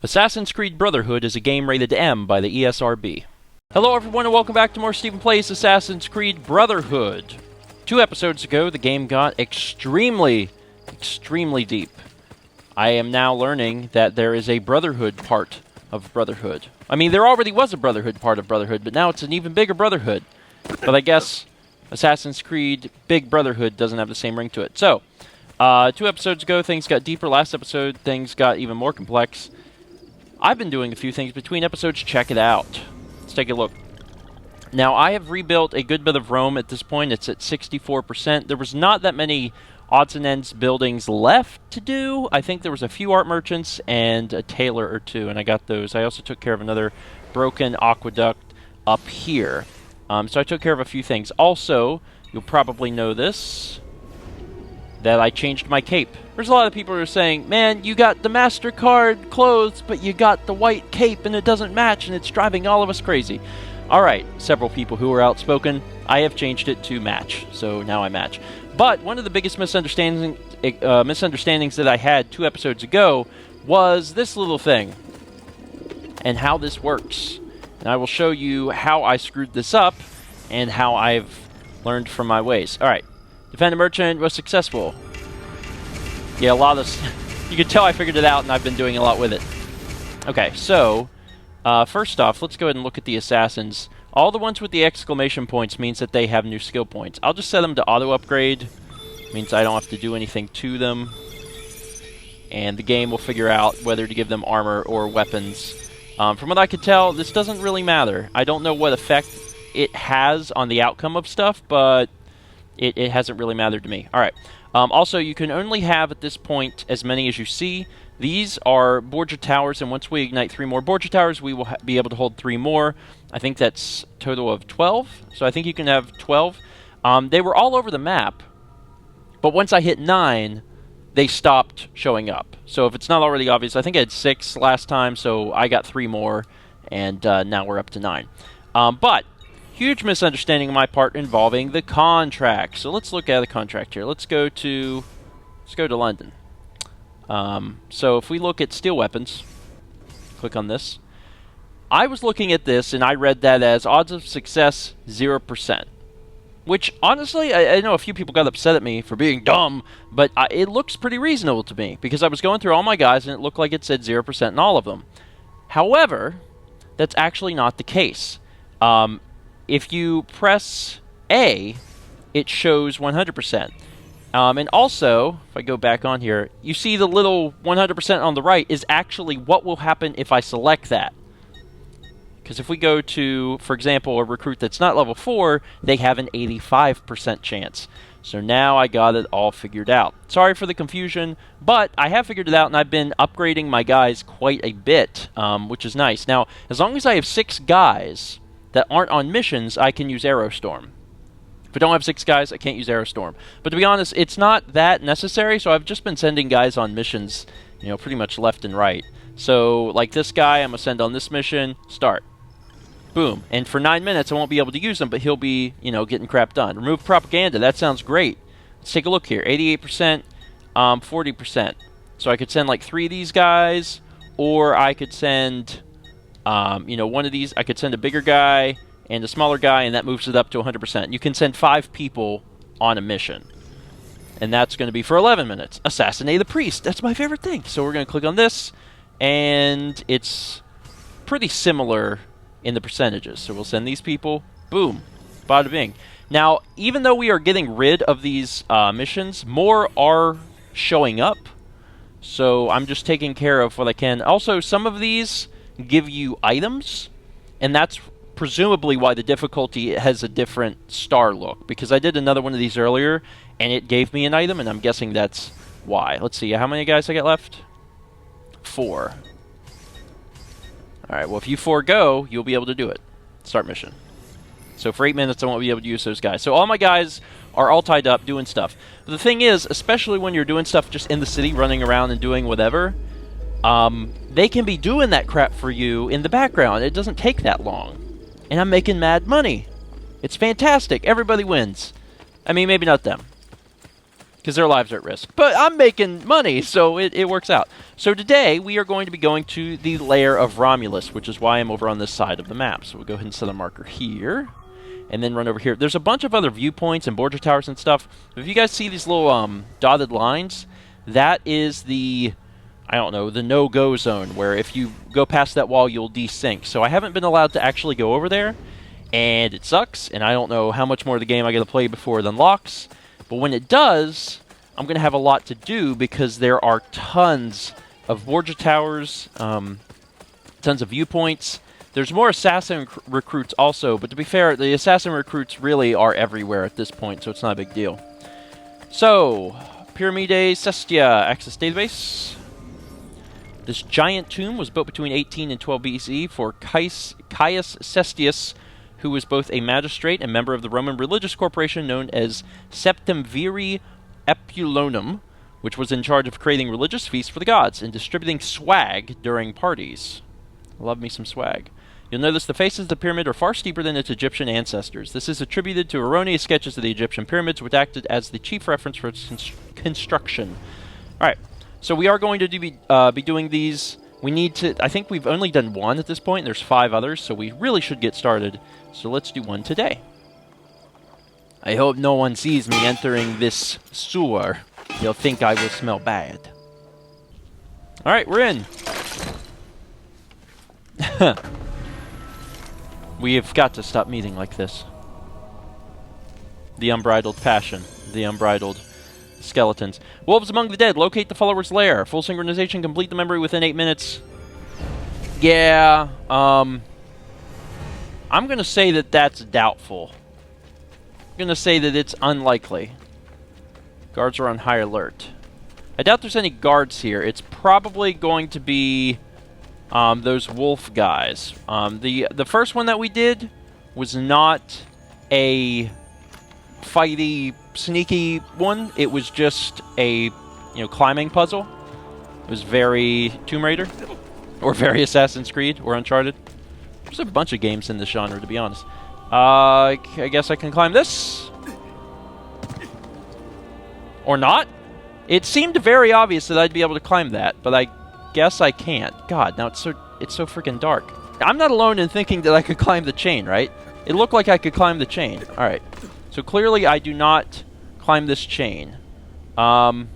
Assassin's Creed Brotherhood is a game rated M by the ESRB. Hello everyone and welcome back to more StephenPlays Assassin's Creed Brotherhood. 2 episodes ago, the game got extremely deep. I am now learning that there is a Brotherhood part of Brotherhood. I mean, there already was a Brotherhood part of Brotherhood, but now it's an even bigger Brotherhood. But I guess Assassin's Creed Big Brotherhood doesn't have the same ring to it. So, 2 episodes ago, things got deeper. Last episode, things got even more complex. I've been doing a few things between episodes. Check it out. Let's take a look. Now, I have rebuilt a good bit of Rome at this point. It's at 64%. There was not that many odds and ends buildings left to do. I think there was a few art merchants and a tailor or two, and I got those. I also took care of another broken aqueduct up here. So I took care of a few things. Also, you'll probably know this, that I changed my cape. There's a lot of people who are saying, man, you got the MasterCard clothes, but you got the white cape and it doesn't match and it's driving all of us crazy. Alright, several people who are outspoken, I have changed it to match, so now I match. But one of the biggest misunderstandings that I had 2 episodes ago was this little thing and how this works. And I will show you how I screwed this up and how I've learned from my ways. Alright, defend a merchant was successful. Yeah, a lot of... you can tell I figured it out and I've been doing a lot with it. Okay, so... first off, let's go ahead and look at the assassins. All the ones with the exclamation points means that they have new skill points. I'll just set them to auto-upgrade. Means I don't have to do anything to them. And the game will figure out whether to give them armor or weapons. From what I could tell, this doesn't really matter. I don't know what effect it has on the outcome of stuff, but it hasn't really mattered to me. Alright. Also, you can only have, at this point, as many as you see. These are Borgia Towers, and once we ignite 3 more Borgia Towers, we will be able to hold 3 more. I think that's a total of 12, so I think you can have 12. They were all over the map, but once I hit 9, they stopped showing up. So if it's not already obvious, I think I had 6 last time, so I got 3 more, and now we're up to 9. But... huge misunderstanding on my part involving the contract. So let's look at the contract here. Let's go to London. So if we look at steel weapons, click on this. I was looking at this and I read that as odds of success 0%. Which honestly, I know a few people got upset at me for being dumb, but it looks pretty reasonable to me because I was going through all my guys and it looked like it said 0% in all of them. However, that's actually not the case. If you press A, it shows 100%. And also, if I go back on here, you see the little 100% on the right is actually what will happen if I select that. Because if we go to, for example, a recruit that's not level 4, they have an 85% chance. So now I got it all figured out. Sorry for the confusion, but I have figured it out, and I've been upgrading my guys quite a bit, which is nice. Now, as long as I have 6 guys that aren't on missions, I can use Aerostorm. If I don't have 6 guys, I can't use Aerostorm. But to be honest, it's not that necessary, so I've just been sending guys on missions, you know, pretty much left and right. So, like this guy, I'm going to send on this mission, start. Boom. And for 9 minutes, I won't be able to use him, but he'll be, you know, getting crap done. Remove propaganda, that sounds great. Let's take a look here. 88%, 40%. So I could send like 3 of these guys, or I could send... you know, one of these, I could send a bigger guy and a smaller guy, and that moves it up to 100%. You can send 5 people on a mission. And that's going to be for 11 minutes. Assassinate the priest. That's my favorite thing. So we're going to click on this, and it's pretty similar in the percentages. So we'll send these people. Boom. Bada bing. Now, even though we are getting rid of these missions, more are showing up. So I'm just taking care of what I can. Also, some of these give you items, and that's presumably why the difficulty has a different star look, because I did another one of these earlier and it gave me an item, and I'm guessing that's why. Let's see, how many guys I got left? 4. Alright, well if you 4 go, you'll be able to do it. Start mission. So for 8 minutes I won't be able to use those guys. So all my guys are all tied up doing stuff. But the thing is, especially when you're doing stuff just in the city, running around and doing whatever, they can be doing that crap for you in the background. It doesn't take that long. And I'm making mad money. It's fantastic. Everybody wins. I mean, maybe not them. because their lives are at risk. But I'm making money, so it works out. So today, we are going to be going to the Lair of Romulus, which is why I'm over on this side of the map. So we'll go ahead and set a marker here, and then run over here. There's a bunch of other viewpoints and border towers and stuff. If you guys see these little dotted lines, that is the, I don't know, the no-go zone, where if you go past that wall, you'll desync. So I haven't been allowed to actually go over there, and it sucks, and I don't know how much more of the game I got to play before it unlocks. But when it does, I'm going to have a lot to do because there are tons of border towers, tons of viewpoints. There's more assassin recruits also, but to be fair, the assassin recruits really are everywhere at this point, so it's not a big deal. So, Pyramide Cestia Access Database. This giant tomb was built between 18 and 12 BC for Caius Cestius, who was both a magistrate and member of the Roman religious corporation known as Septemviri Epulonum, which was in charge of creating religious feasts for the gods and distributing swag during parties. Love me some swag. You'll notice the faces of the pyramid are far steeper than its Egyptian ancestors. This is attributed to erroneous sketches of the Egyptian pyramids, which acted as the chief reference for its construction. Alright, so we are going to be doing these. We need to, I think we've only done one at this point, and there's 5 others, so we really should get started. So let's do one today. I hope no one sees me entering this sewer. They'll think I will smell bad. Alright, we're in. We have got to stop meeting like this. The unbridled passion. The unbridled skeletons. Wolves among the dead. Locate the follower's lair. Full synchronization. Complete the memory within 8 minutes. Yeah, I'm going to say that that's doubtful. I'm going to say that it's unlikely. Guards are on high alert. I doubt there's any guards here. It's probably going to be those wolf guys. The first one that we did was not a fighty, sneaky one. It was just a, climbing puzzle. It was very Tomb Raider, or very Assassin's Creed, or Uncharted. There's a bunch of games in this genre, to be honest. I guess I can climb this. Or not. It seemed very obvious that I'd be able to climb that, but I guess I can't. God, now it's so freaking dark. I'm not alone in thinking that I could climb the chain, right? It looked like I could climb the chain. Alright. So clearly I do not climb this chain. I'm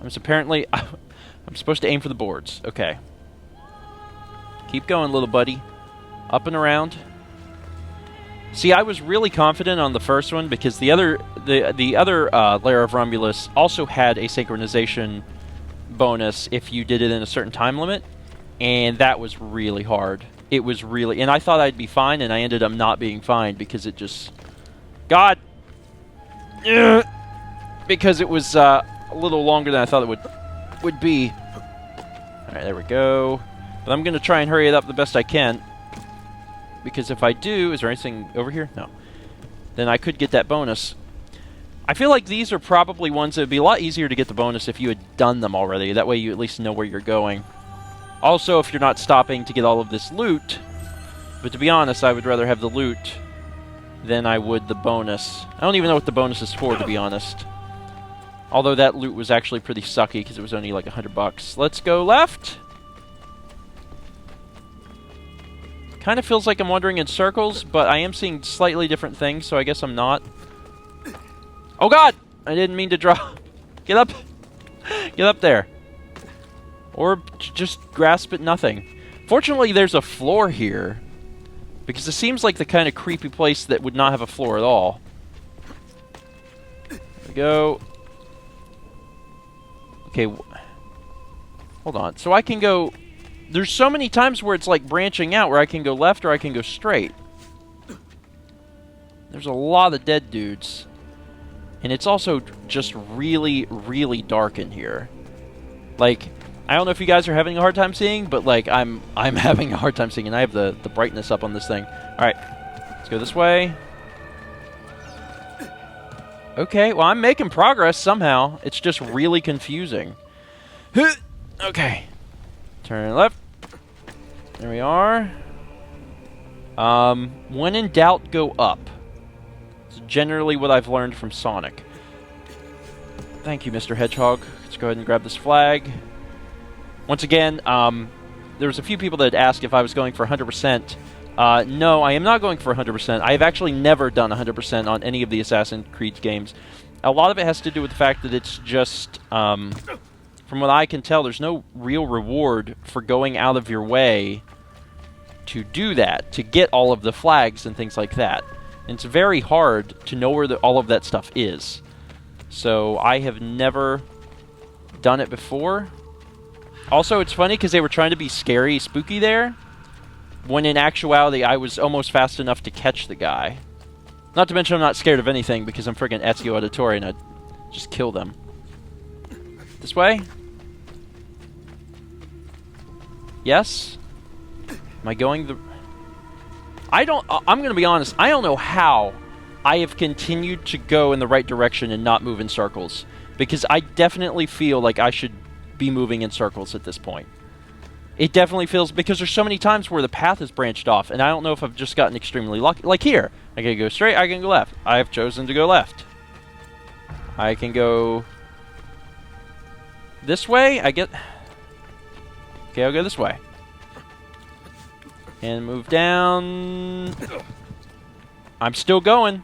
supposed to aim for the boards. Okay. Keep going, little buddy. Up and around. See, I was really confident on the first one because the other Lair of Romulus also had a synchronization bonus if you did it in a certain time limit, and that was really hard. It was really, and I thought I'd be fine, and I ended up not being fine because it just, God, because it was a little longer than I thought it would be. All right, there we go. But I'm gonna try and hurry it up the best I can. Because if I do, is there anything over here? No. Then I could get that bonus. I feel like these are probably ones that would be a lot easier to get the bonus if you had done them already. That way you at least know where you're going. Also, if you're not stopping to get all of this loot. But to be honest, I would rather have the loot than I would the bonus. I don't even know what the bonus is for, to be honest. Although that loot was actually pretty sucky because it was only like $100. Let's go left. Kind of feels like I'm wandering in circles, but I am seeing slightly different things, so I guess I'm not. Oh God! I didn't mean to draw. Get up! Get up there. Or just grasp at nothing. Fortunately, there's a floor here, because it seems like the kind of creepy place that would not have a floor at all. There we go. Okay. Hold on. So I can go... There's so many times where it's like branching out where I can go left or I can go straight. There's a lot of dead dudes. And it's also just really, really dark in here. Like, I don't know if you guys are having a hard time seeing, but like I'm having a hard time seeing, and I have the brightness up on this thing. Alright, let's go this way. Okay, well I'm making progress somehow. It's just really confusing. Okay. Turn left. There we are. When in doubt, go up. It's generally what I've learned from Sonic. Thank you, Mr. Hedgehog. Let's go ahead and grab this flag. Once again, there was a few people that had asked if I was going for 100%. No, I am not going for 100%. I have actually never done 100% on any of the Assassin's Creed games. A lot of it has to do with the fact that it's just, from what I can tell, there's no real reward for going out of your way to do that, to get all of the flags and things like that. And it's very hard to know where all of that stuff is. So I have never done it before. Also, it's funny because they were trying to be scary, spooky there, when in actuality I was almost fast enough to catch the guy. Not to mention I'm not scared of anything because I'm friggin' Ezio Auditore and I'd just kill them. This way? Yes? Am I going the... I'm gonna be honest, I don't know how I have continued to go in the right direction and not move in circles. Because I definitely feel like I should be moving in circles at this point. It definitely feels... Because there's so many times where the path is branched off, and I don't know if I've just gotten extremely lucky. Like here. I can go straight, I can go left. I have chosen to go left. I can go... this way? I get... Okay, I'll go this way. And move down... I'm still going.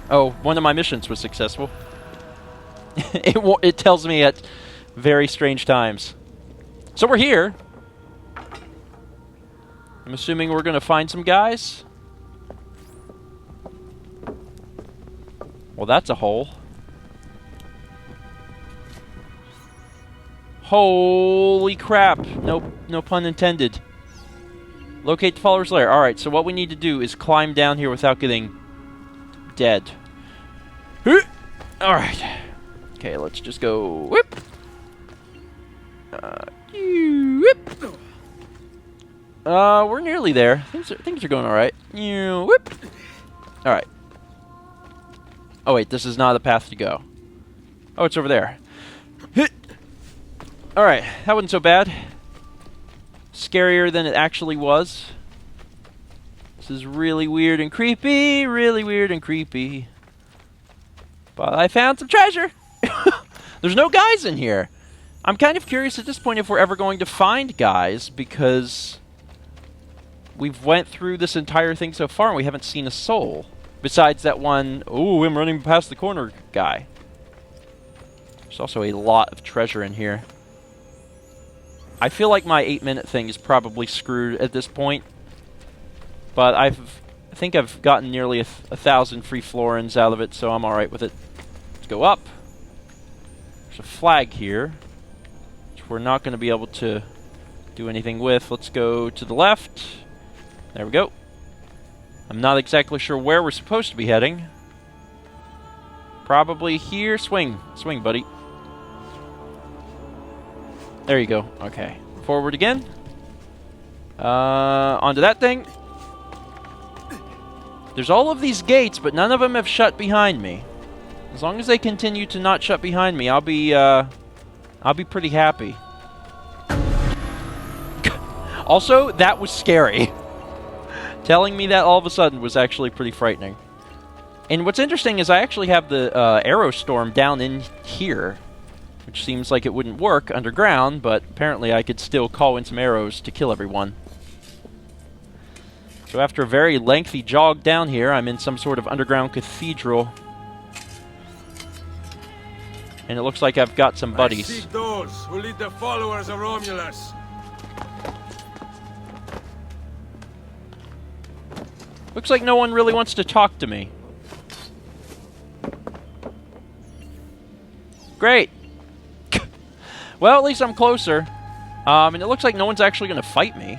Oh, one of my missions was successful. It tells me at very strange times. So we're here. I'm assuming we're going to find some guys. Well, that's a hole. Holy crap. Nope, no pun intended. Locate the follower's lair. Alright, so what we need to do is climb down here without getting dead. Alright. Okay, let's just go. Whip. Whip. We're nearly there. Things are going alright. Whip. Alright. Oh wait, this is not the path to go. Oh, it's over there. Alright, that wasn't so bad. Scarier than it actually was. This is really weird and creepy. Really weird and creepy. But I found some treasure! There's no guys in here. I'm kind of curious at this point if we're ever going to find guys, because we've went through this entire thing so far and we haven't seen a soul. Besides that one, ooh, I'm running past the corner guy. There's also a lot of treasure in here. I feel like my 8-minute thing is probably screwed at this point. But I think I've gotten nearly 1,000 free florins out of it, so I'm alright with it. Let's go up. There's a flag here, which we're not going to be able to do anything with. Let's go to the left. There we go. I'm not exactly sure where we're supposed to be heading. Probably here. Swing. Swing, buddy. There you go. Okay. Forward again. Onto that thing. There's all of these gates, but none of them have shut behind me. As long as they continue to not shut behind me, I'll be pretty happy. Also, that was scary. Telling me that all of a sudden was actually pretty frightening. And what's interesting is I actually have the arrow storm down in here, which seems like it wouldn't work underground, but apparently I could still call in some arrows to kill everyone. So after a very lengthy jog down here, I'm in some sort of underground cathedral. And it looks like I've got some buddies. I seek those who lead the followers of Romulus. Looks like no one really wants to talk to me. Great. Well, at least I'm closer. And it looks like no one's actually going to fight me.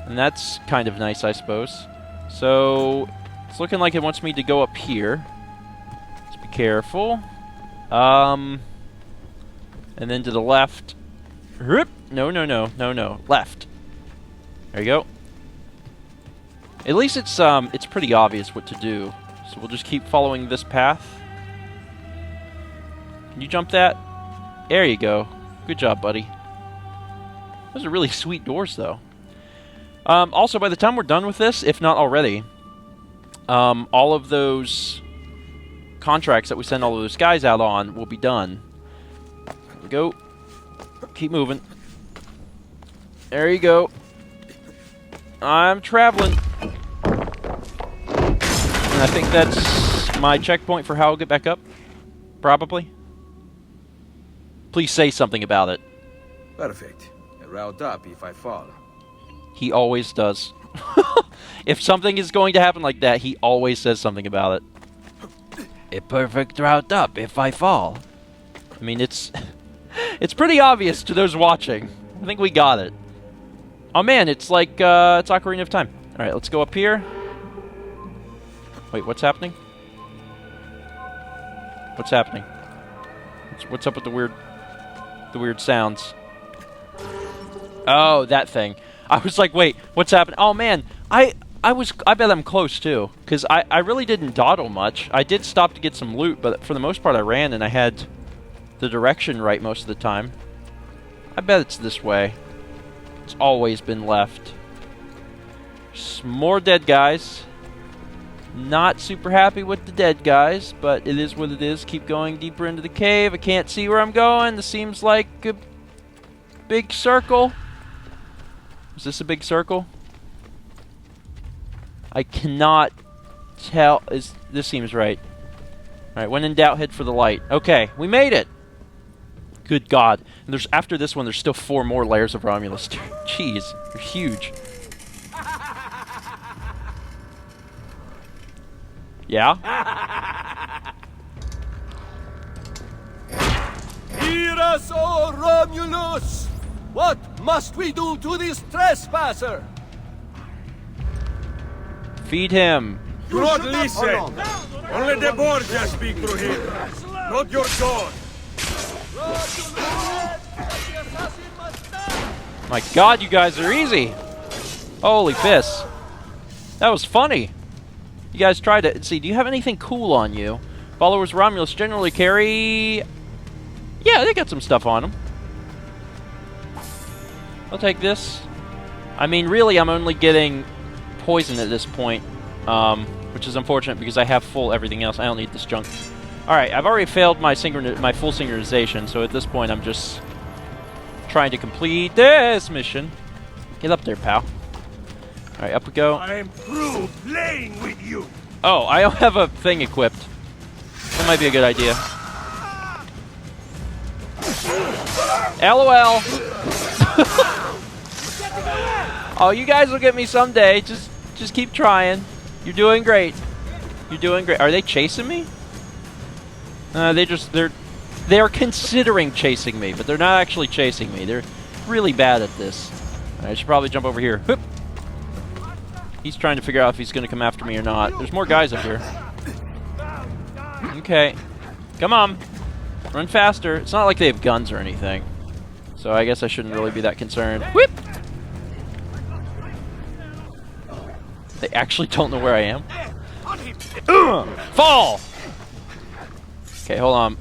And that's kind of nice, I suppose. So, it's looking like it wants me to go up here. Let's be careful. And then to the left. No. Left. There you go. At least it's pretty obvious what to do. So we'll just keep following this path. Can you jump that? There you go. Good job, buddy. Those are really sweet doors, though. Also, by the time we're done with this, if not already, all of those contracts that we send all of those guys out on will be done. Go. Keep moving. There you go. I'm traveling. And I think that's my checkpoint for how I'll get back up. Probably. Please say something about it. Perfect. A route up if I fall. He always does. If something is going to happen like that, he always says something about it. A perfect route up if I fall. I mean, it's pretty obvious to those watching. I think we got it. Oh man, it's like it's Ocarina of Time. All right, let's go up here. Wait, what's happening? What's happening? What's up with the weird sounds? Oh, that thing. I was like, wait, what's happening? Oh man, I bet I'm close too, because I really didn't dawdle much. I did stop to get some loot, but for the most part I ran and I had the direction right most of the time. I bet it's this way. It's always been left. Some more dead guys. Not super happy with the dead guys, but it is what it is. Keep going deeper into the cave. I can't see where I'm going. This seems like a big circle. Is this a big circle? I cannot tell. This seems right. Alright, when in doubt, head for the light. Okay, we made it! Good God. And after this one, there's still 4 more layers of Romulus. Jeez, they're huge. Yeah? Hear us, O Romulus! What must we do to this trespasser? Feed him. Do not listen! Only the Borgia speak through him, not your god! My God, you guys are easy. Holy piss. That was funny. You guys tried it. See, do you have anything cool on you? Followers Romulus generally carry... Yeah, they got some stuff on them. I'll take this. I mean, really, I'm only getting poison at this point, which is unfortunate because I have full everything else. I don't need this junk. Alright, I've already failed my full synchronization, so at this point I'm just trying to complete this mission. Get up there, pal. Alright, up we go. I am through playing with you! Oh, I don't have a thing equipped. That might be a good idea. LOL! Oh, you guys will get me someday. Just keep trying. You're doing great. You're doing great. Are they chasing me? They're considering chasing me, but they're not actually chasing me. They're really bad at this. I should probably jump over here. Whoop. He's trying to figure out if he's going to come after me or not. There's more guys up here. Okay. Come on. Run faster. It's not like they have guns or anything. So I guess I shouldn't really be that concerned. Whip! They actually don't know where I am. Fall! Okay, hold on.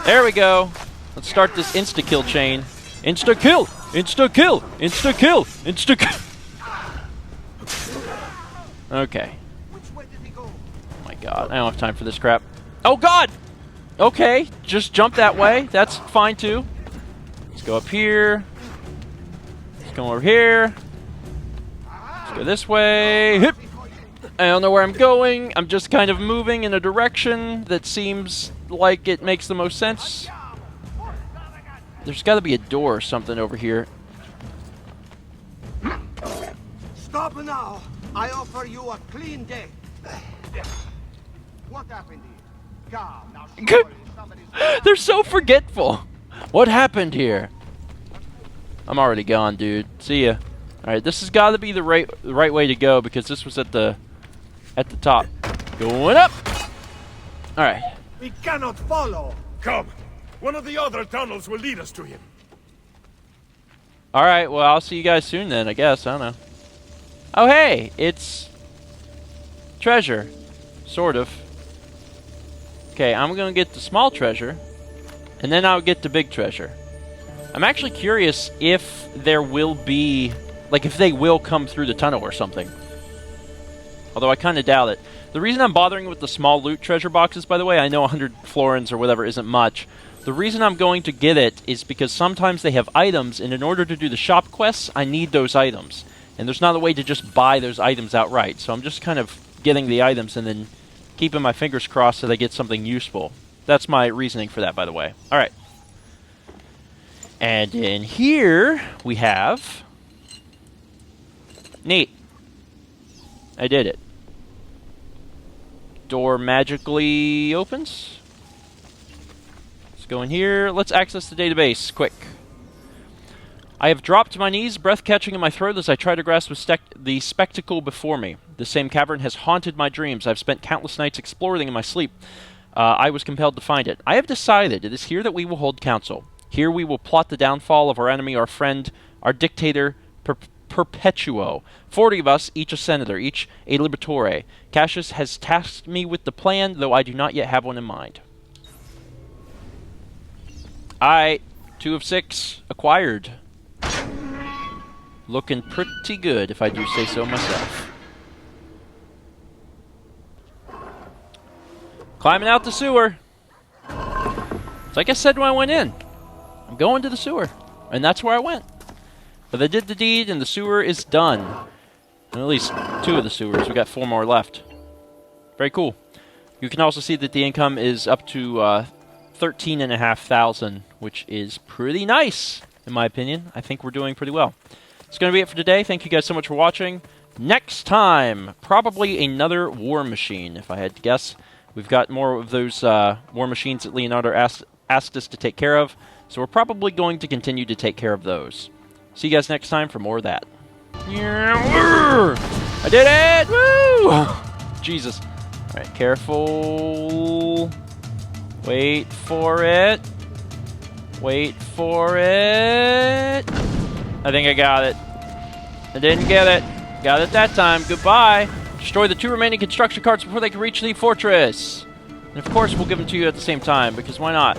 There we go. Let's start this insta-kill chain. Insta-kill! Insta-kill! Insta-kill! Insta-kill! Okay. Oh my God, I don't have time for this crap. Oh God! Okay, just jump that way. That's fine too. Let's go up here. Let's go over here. Let's go this way. Hip. I don't know where I'm going. I'm just kind of moving in a direction that seems like it makes the most sense. There's got to be a door or something over here. Stop now! I offer you a clean day. What happened here? Come, now surely somebody's... They're so forgetful. What happened here? I'm already gone, dude. See ya. Alright, this has got to be the right way to go because this was at the top. Going up! Alright. We cannot follow! Come! One of the other tunnels will lead us to him. Alright, well, I'll see you guys soon then, I guess. I don't know. Oh, hey! It's... treasure. Sort of. Okay, I'm going to get the small treasure, and then I'll get the big treasure. I'm actually curious if there will be... like, if they will come through the tunnel or something. Although I kind of doubt it. The reason I'm bothering with the small loot treasure boxes, by the way, I know 100 florins or whatever isn't much. The reason I'm going to get it is because sometimes they have items, and in order to do the shop quests, I need those items. And there's not a way to just buy those items outright. So I'm just kind of getting the items and then keeping my fingers crossed that I get something useful. That's my reasoning for that, by the way. Alright. And in here, we have... Neat. I did it. Door magically opens. Let's go in here. Let's access the database, quick. I have dropped to my knees, breath catching in my throat as I try to grasp the spectacle before me. The same cavern has haunted my dreams. I've spent countless nights exploring in my sleep. I was compelled to find it. I have decided it is here that we will hold council. Here we will plot the downfall of our enemy, our friend, our dictator, Perpetuo. 40 of us, each a senator, each a liberatore. Cassius has tasked me with the plan, though I do not yet have one in mind. Alright, 2 of 6 acquired. Looking pretty good, if I do say so myself. Climbing out the sewer. It's like I said when I went in. I'm going to the sewer. And that's where I went. But I did the deed, and the sewer is done. And at least 2 of the sewers. We got 4 more left. Very cool. You can also see that the income is up to 13,500, which is pretty nice, in my opinion. I think we're doing pretty well. That's going to be it for today. Thank you guys so much for watching. Next time, probably another war machine, if I had to guess. We've got more of those war machines that Leonardo asked us to take care of, so we're probably going to continue to take care of those. See you guys next time for more of that. I did it! Woo! Jesus. Alright, careful. Wait for it. Wait for it. I think I got it. I didn't get it. Got it that time. Goodbye. Destroy the 2 remaining construction carts before they can reach the fortress. And of course, we'll give them to you at the same time, because why not?